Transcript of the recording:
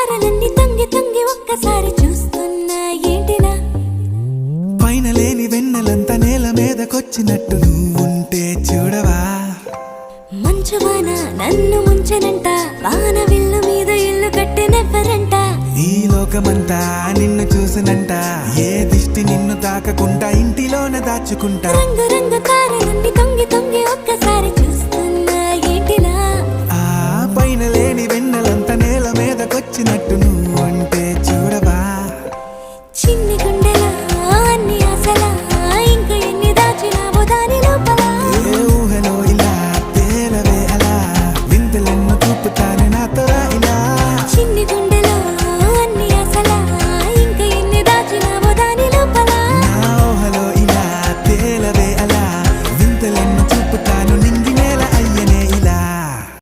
తారలన్నీ తొంగి తొంగి ఒక్కసారి చూస్తున్నా ఏంటిలా పైన లేని వెన్నెలంతా నేల మీదకొచ్చినట్టు నువ్వుంటే చూడవా మంచువాన నన్ను ముంచెనంట వాన విల్లు మీద ఇల్లు కట్టినెవ్వరంట ఈ లోకమంతా నిన్ను చూసినంట ఏ దిష్టి నిన్ను తాకకుండా ఇంటిలోన దాచుకుంటా రంగు రంగు తారలన్నీ తొంగి తొంగి ఒక్కసారి చూసి